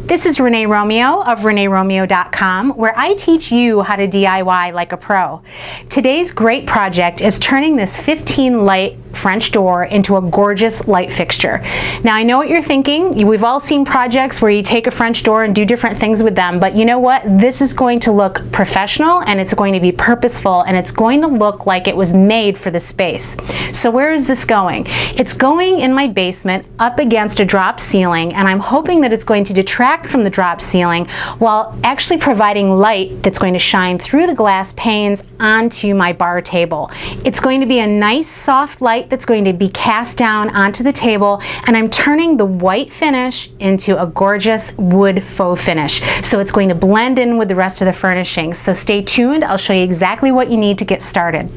This is Renee Romeo of ReneeRomeo.com, where I teach you how to DIY like a pro. Today's great project is turning this 15 light French door into a gorgeous light fixture. Now I know what you're thinking. We've all seen projects where you take a French door and do different things with them, but you know what? This is going to look professional and it's going to be purposeful and it's going to look like it was made for the space. So where is this going? It's going in my basement up against a drop ceiling, and I'm hoping that it's going to detract from the drop ceiling while actually providing light that's going to shine through the glass panes onto my bar table. It's going to be a nice soft light that's going to be cast down onto the table, and I'm turning the white finish into a gorgeous wood faux finish. So it's going to blend in with the rest of the furnishings. So stay tuned. I'll show you exactly what you need to get started.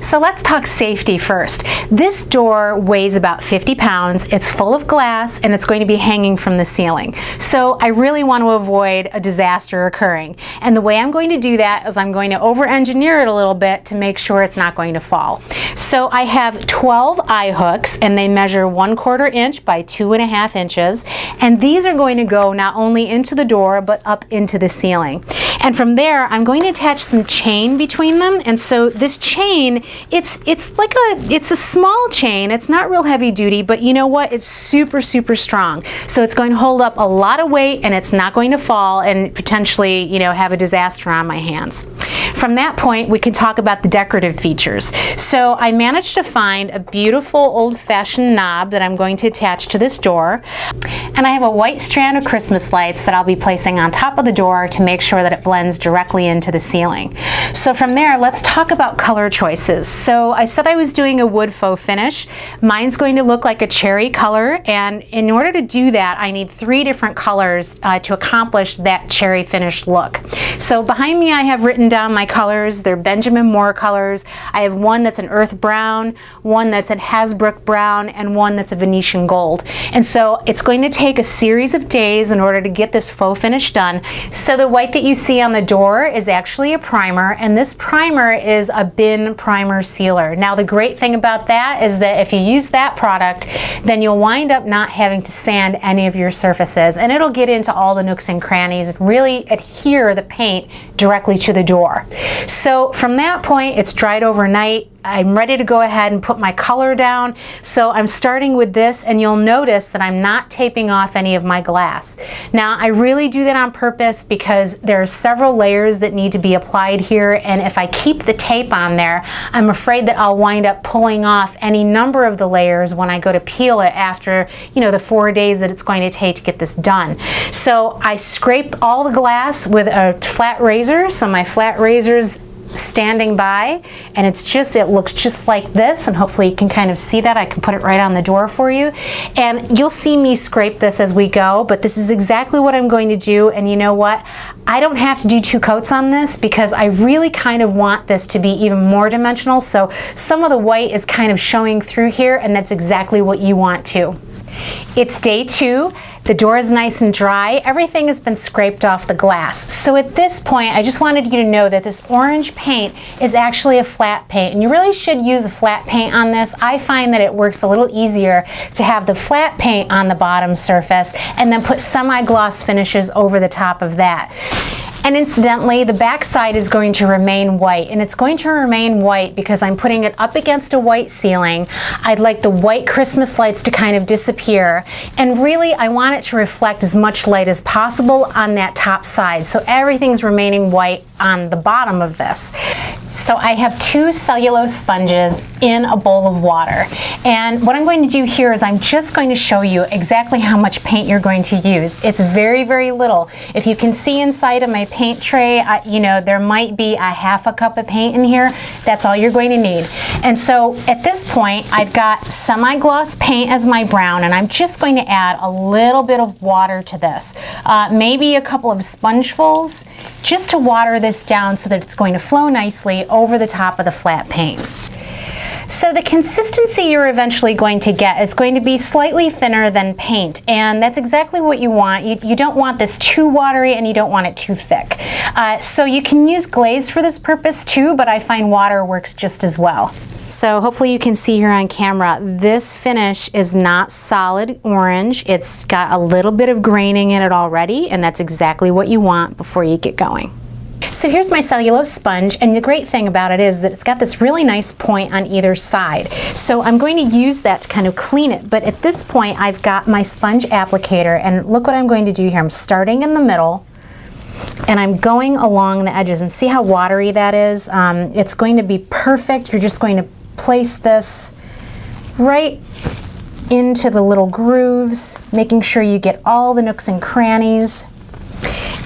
So let's talk safety first. This door weighs about 50 pounds, it's full of glass, and it's going to be hanging from the ceiling. So I really want to avoid a disaster occurring. And the way I'm going to do that is I'm going to over-engineer it a little bit to make sure it's not going to fall. So I have 12 eye hooks, and they measure 1/4 inch by 2.5 inches. And these are going to go not only into the door, but up into the ceiling. And from there, I'm going to attach some chain between them. And so this chain, it's a small chain. It's not real heavy duty, but you know what? It's super strong. So it's going to hold up a lot of weight, and it's not going to fall and potentially, you know, have a disaster on my hands. From that point, we can talk about the decorative features. So I managed to find a beautiful old-fashioned knob that I'm going to attach to this door, and I have a white strand of Christmas lights that I'll be placing on top of the door to make sure that it blends directly into the ceiling. So from there, let's talk about color choices. So I said I was doing a wood faux finish. Mine's going to look like a cherry color, and in order to do that, I need 3 different colors to accomplish that cherry finish look. So behind me, I have written down my colors. They're Benjamin Moore colors. I have one that's an earth brown, one that's a Hasbrook brown, and one that's a Venetian gold. And so it's going to take a series of days in order to get this faux finish done. So the white that you see on the door is actually a primer, and this primer is a bin primer sealer. Now the great thing about that is that if you use that product, then you'll wind up not having to sand any of your surfaces, and it'll get into all the nooks and crannies and really adhere the paint directly to the door. So from that point, it's dried overnight. I'm ready to go ahead and put my color down. So I'm starting with this, and you'll notice that I'm not taping off any of my glass. Now I really do that on purpose because there are several layers that need to be applied here, and if I keep the tape on there, I'm afraid that I'll wind up pulling off any number of the layers when I go to peel it after, you know, the 4 days that it's going to take to get this done. So I scrape all the glass with a flat razor. So my flat razor's standing by, and it looks just like this, and hopefully you can kind of see that. I can put it right on the door for you, and you'll see me scrape this as we go, but this is exactly what I'm going to do. And you know what? I don't have to do 2 coats on this because I really kind of want this to be even more dimensional, so some of the white is kind of showing through here, and that's exactly what you want to. It's day 2. The door is nice and dry. Everything has been scraped off the glass. So at this point, I just wanted you to know that this orange paint is actually a flat paint, and you really should use a flat paint on this. I find that it works a little easier to have the flat paint on the bottom surface and then put semi-gloss finishes over the top of that. And incidentally, the back side is going to remain white, and it's going to remain white because I'm putting it up against a white ceiling. I'd like the white Christmas lights to kind of disappear, and really I want it to reflect as much light as possible on that top side, so everything's remaining white on the bottom of this. So I have 2 cellulose sponges in a bowl of water, and what I'm going to do here is I'm just going to show you exactly how much paint you're going to use. It's very little. If you can see inside of my paint tray, you know, there might be a half a cup of paint in here. That's all you're going to need. And so at this point, I've got semi-gloss paint as my brown, and I'm just going to add a little bit of water to this. Maybe a couple of spongefuls, just to water this down so that it's going to flow nicely over the top of the flat paint. So the consistency you're eventually going to get is going to be slightly thinner than paint, and that's exactly what you want. You don't want this too watery, and you don't want it too thick. So you can use glaze for this purpose too, but I find water works just as well. So hopefully you can see here on camera, this finish is not solid orange. It's got a little bit of graining in it already, and that's exactly what you want before you get going. So here's my cellulose sponge, and the great thing about it is that it's got this really nice point on either side. So I'm going to use that to kind of clean it, but at this point I've got my sponge applicator, and look what I'm going to do here. I'm starting in the middle, and I'm going along the edges, and see how watery that is? It's going to be perfect. You're just going to place this right into the little grooves, making sure you get all the nooks and crannies.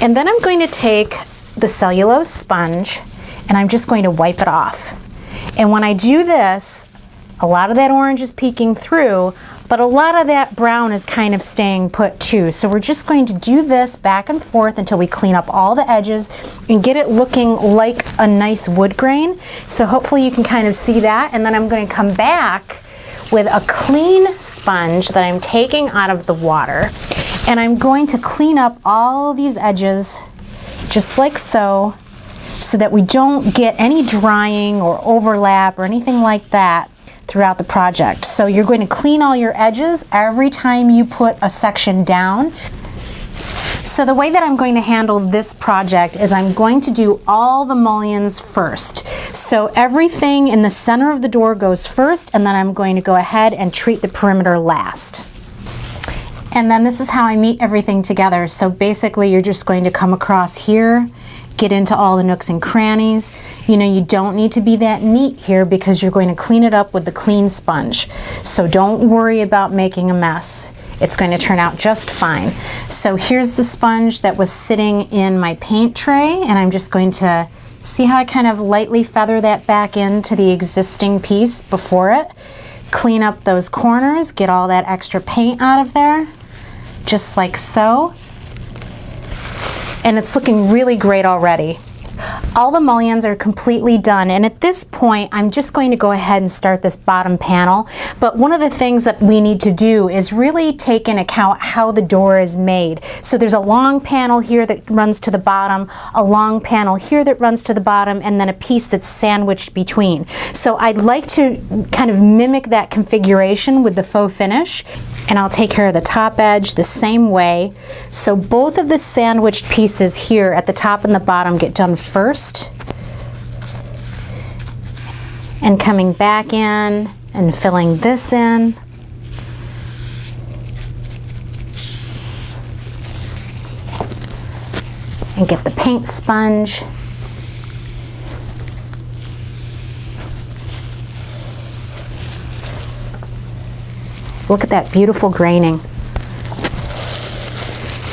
And then I'm going to take the cellulose sponge and I'm just going to wipe it off. And when I do this, a lot of that orange is peeking through, but a lot of that brown is kind of staying put too. So we're just going to do this back and forth until we clean up all the edges and get it looking like a nice wood grain. So hopefully you can kind of see that. And then I'm going to come back with a clean sponge that I'm taking out of the water, and I'm going to clean up all of these edges just like so that we don't get any drying or overlap or anything like that throughout the project. So you're going to clean all your edges every time you put a section down. So the way that I'm going to handle this project is I'm going to do all the mullions first. So everything in the center of the door goes first, and then I'm going to go ahead and treat the perimeter last. And then this is how I meet everything together. So basically you're just going to come across here, get into all the nooks and crannies. You know, you don't need to be that neat here because you're going to clean it up with the clean sponge. So don't worry about making a mess. It's going to turn out just fine. So here's the sponge that was sitting in my paint tray, and I'm just going to see how I kind of lightly feather that back into the existing piece before it. Clean up those corners, get all that extra paint out of there, just like so. And it's looking really great already. All the mullions are completely done, and at this point I'm just going to go ahead and start this bottom panel. But one of the things that we need to do is really take into account how the door is made. So there's a long panel here that runs to the bottom, a long panel here that runs to the bottom, and then a piece that's sandwiched between. So I'd like to kind of mimic that configuration with the faux finish, and I'll take care of the top edge the same way. So both of the sandwiched pieces here at the top and the bottom get done first, and coming back in and filling this in. And get the paint sponge. Look at that beautiful graining.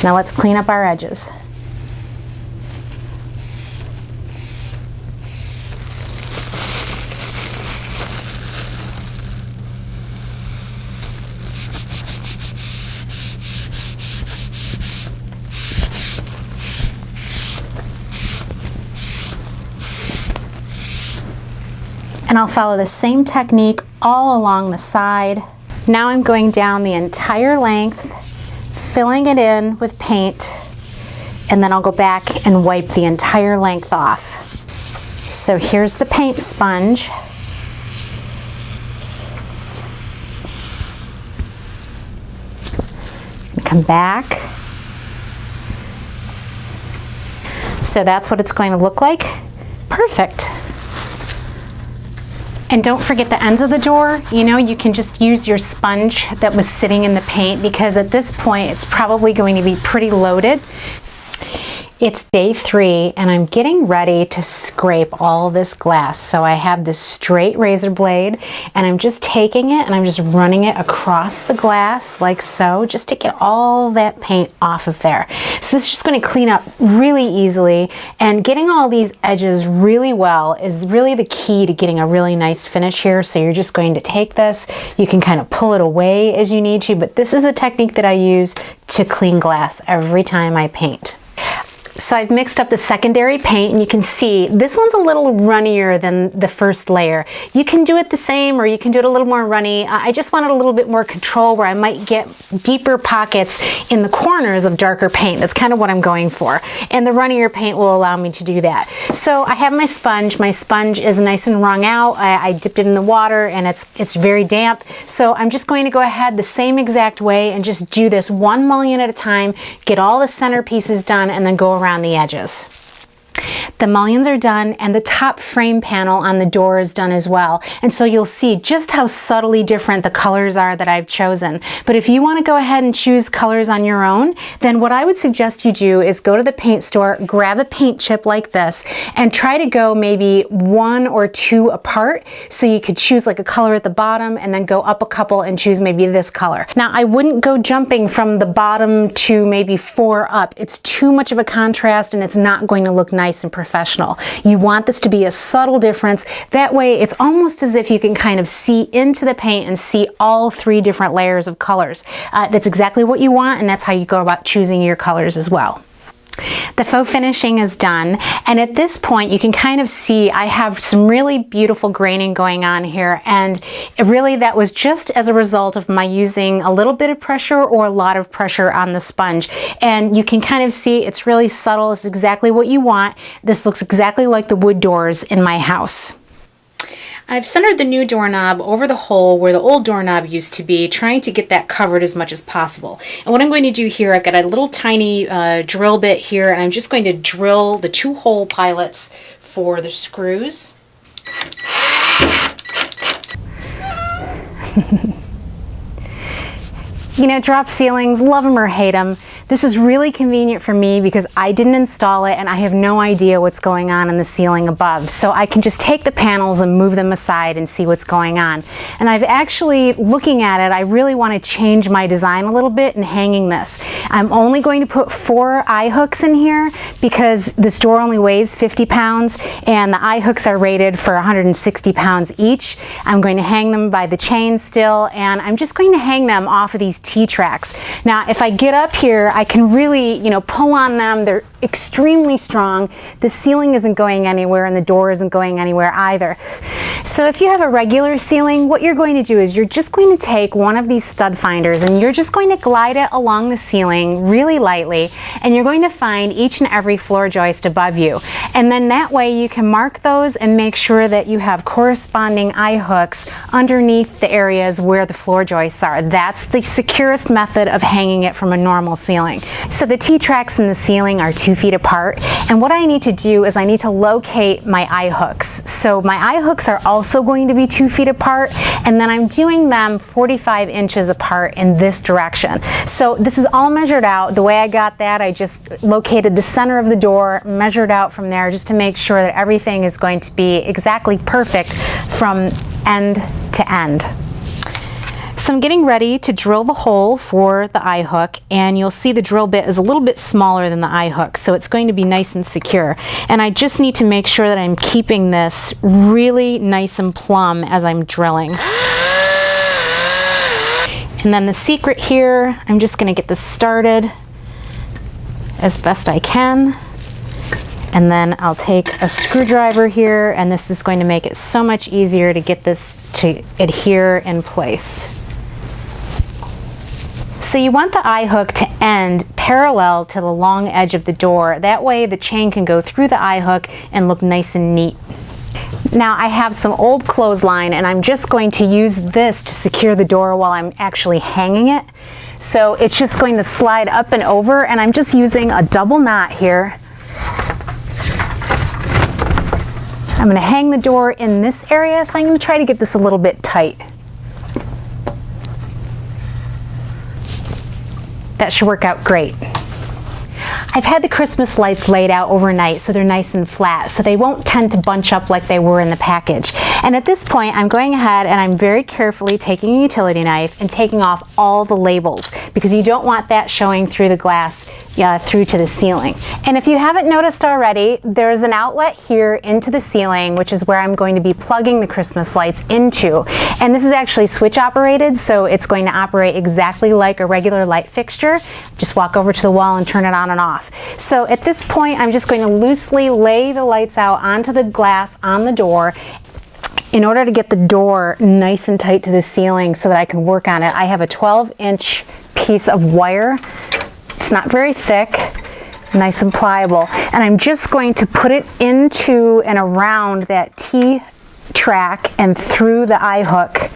Now let's clean up our edges. And I'll follow the same technique all along the side. Now I'm going down the entire length, filling it in with paint, and then I'll go back and wipe the entire length off. So here's the paint sponge. Come back. So that's what it's going to look like. Perfect. And don't forget the ends of the door. You know, you can just use your sponge that was sitting in the paint, because at this point it's probably going to be pretty loaded. It's day 3 and I'm getting ready to scrape all this glass. So I have this straight razor blade and I'm just taking it and I'm just running it across the glass like so, just to get all that paint off of there. So this is just going to clean up really easily, and getting all these edges really well is really the key to getting a really nice finish here. So you're just going to take this, you can kind of pull it away as you need to, but this is the technique that I use to clean glass every time I paint. So I've mixed up the secondary paint, and you can see this one's a little runnier than the first layer. You can do it the same, or you can do it a little more runny. I just wanted a little bit more control where I might get deeper pockets in the corners of darker paint. That's kind of what I'm going for. And the runnier paint will allow me to do that. So I have my sponge. My sponge is nice and wrung out. I dipped it in the water, and it's very damp. So I'm just going to go ahead the same exact way and just do this one mullion at a time, get all the center pieces done, and then go around the edges. The mullions are done, and the top frame panel on the door is done as well. And so you'll see just how subtly different the colors are that I've chosen. But if you want to go ahead and choose colors on your own, then what I would suggest you do is go to the paint store, grab a paint chip like this, and try to go maybe 1 or 2 apart. So you could choose like a color at the bottom and then go up a couple and choose maybe this color. Now, I wouldn't go jumping from the bottom to maybe 4 up. It's too much of a contrast, and it's not going to look nice and professional. You want this to be a subtle difference. That way it's almost as if you can kind of see into the paint and see all 3 different layers of colors. That's exactly what you want, and that's how you go about choosing your colors as well. The faux finishing is done, and at this point you can kind of see I have some really beautiful graining going on here, and really that was just as a result of my using a little bit of pressure or a lot of pressure on the sponge. And you can kind of see it's really subtle. It's exactly what you want. This looks exactly like the wood doors in my house. I've centered the new doorknob over the hole where the old doorknob used to be, trying to get that covered as much as possible. And what I'm going to do here, I've got a little tiny drill bit here, and I'm just going to drill the 2 hole pilots for the screws. You know, drop ceilings, love them or hate them. This is really convenient for me because I didn't install it and I have no idea what's going on in the ceiling above. So I can just take the panels and move them aside and see what's going on. And I've actually, looking at it, I really want to change my design a little bit in hanging this. I'm only going to put 4 eye hooks in here because this door only weighs 50 pounds and the eye hooks are rated for 160 pounds each. I'm going to hang them by the chain still, and I'm just going to hang them off of these T-tracks. Now, if I get up here, I can really, you know, pull on them. They're extremely strong. The ceiling isn't going anywhere and the door isn't going anywhere either. So if you have a regular ceiling, what you're going to do is you're just going to take one of these stud finders and you're just going to glide it along the ceiling really lightly, and you're going to find each and every floor joist above you. And then that way you can mark those and make sure that you have corresponding eye hooks underneath the areas where the floor joists are. That's the securest method of hanging it from a normal ceiling. So the T-tracks in the ceiling are 2 feet apart, and what I need to do is I need to locate my eye hooks. So my eye hooks are also going to be 2 feet apart, and then I'm doing them 45 inches apart in this direction. So this is all measured out. The way I got that, I just located the center of the door, measured out from there just to make sure that everything is going to be exactly perfect from end to end. So I'm getting ready to drill the hole for the eye hook, and you'll see the drill bit is a little bit smaller than the eye hook, so it's going to be nice and secure. And I just need to make sure that I'm keeping this really nice and plumb as I'm drilling. And then the secret here, I'm just going to get this started as best I can. And then I'll take a screwdriver here, and this is going to make it so much easier to get this to adhere in place. So you want the eye hook to end parallel to the long edge of the door. That way the chain can go through the eye hook and look nice and neat. Now I have some old clothesline, and I'm just going to use this to secure the door while I'm actually hanging it. So it's just going to slide up and over, and I'm just using a double knot here. I'm going to hang the door in this area, so I'm going to try to get this a little bit tight. That should work out great. I've had the Christmas lights laid out overnight so they're nice and flat, so they won't tend to bunch up like they were in the package. And at this point, I'm going ahead and I'm very carefully taking a utility knife and taking off all the labels, because you don't want that showing through the glass through to the ceiling. And if you haven't noticed already, there's an outlet here into the ceiling, which is where I'm going to be plugging the Christmas lights into. And this is actually switch operated, so it's going to operate exactly like a regular light fixture. Just walk over to the wall and turn it on and off. So at this point, I'm just going to loosely lay the lights out onto the glass on the door in order to get the door nice and tight to the ceiling so that I can work on it. I have a 12-inch piece of wire. It's not very thick, nice and pliable. And I'm just going to put it into and around that T-track and through the eye hook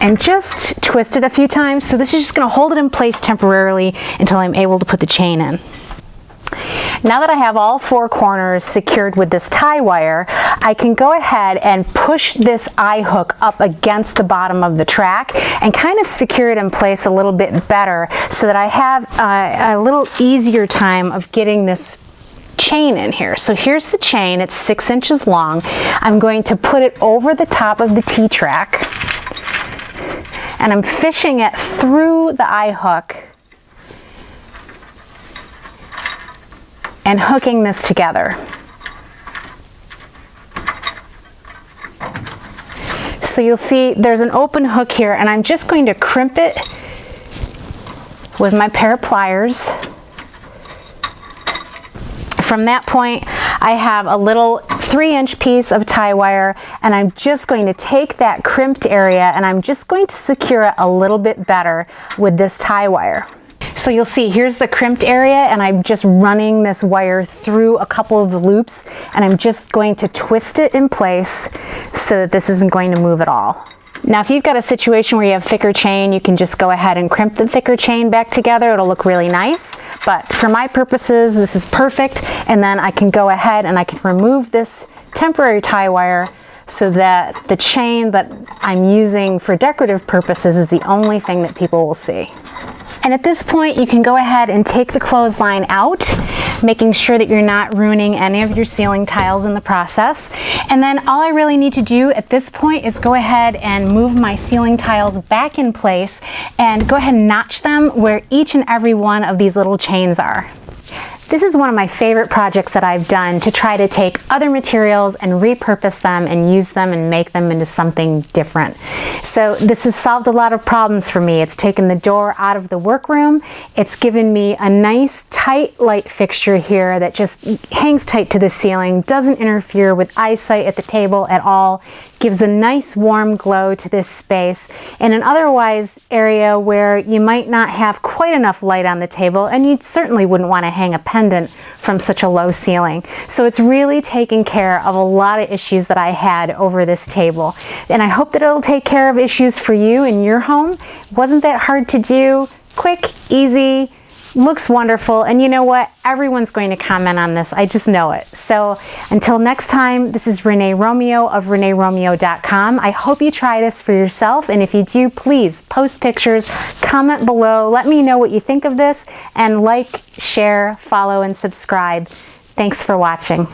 and just twist it a few times. So this is just gonna hold it in place temporarily until I'm able to put the chain in. Now that I have all 4 corners secured with this tie wire, I can go ahead and push this eye hook up against the bottom of the track and kind of secure it in place a little bit better so that I have a little easier time of getting this chain in here. So here's the chain, it's 6 inches long. I'm going to put it over the top of the T-track and I'm fishing it through the eye hook and hooking this together. So you'll see there's an open hook here, and I'm just going to crimp it with my pair of pliers. From that point, I have a little 3-inch piece of tie wire, and I'm just going to take that crimped area and I'm just going to secure it a little bit better with this tie wire. So you'll see here's the crimped area, and I'm just running this wire through a couple of the loops, and I'm just going to twist it in place so that this isn't going to move at all. Now if you've got a situation where you have thicker chain, you can just go ahead and crimp the thicker chain back together. It'll look really nice, but for my purposes this is perfect. And then I can go ahead and I can remove this temporary tie wire so that the chain that I'm using for decorative purposes is the only thing that people will see. And at this point, you can go ahead and take the clothesline out, making sure that you're not ruining any of your ceiling tiles in the process. And then all I really need to do at this point is go ahead and move my ceiling tiles back in place and go ahead and notch them where each and every one of these little chains are. This is one of my favorite projects that I've done to try to take other materials and repurpose them and use them and make them into something different. So this has solved a lot of problems for me. It's taken the door out of the workroom. It's given me a nice tight light fixture here that just hangs tight to the ceiling, doesn't interfere with eyesight at the table at all, gives a nice warm glow to this space in an otherwise area where you might not have quite enough light on the table, and you certainly wouldn't want to hang a pendant from such a low ceiling. So it's really taken care of a lot of issues that I had over this table. And I hope that it'll take care of issues for you in your home. Wasn't that hard to do? Quick, easy, looks wonderful, and you know what? Everyone's going to comment on this. I just know it. So until next time, this is Renee Romeo of ReneeRomeo.com. I hope you try this for yourself, and if you do, please post pictures, comment below, let me know what you think of this, and like, share, follow, and subscribe. Thanks for watching.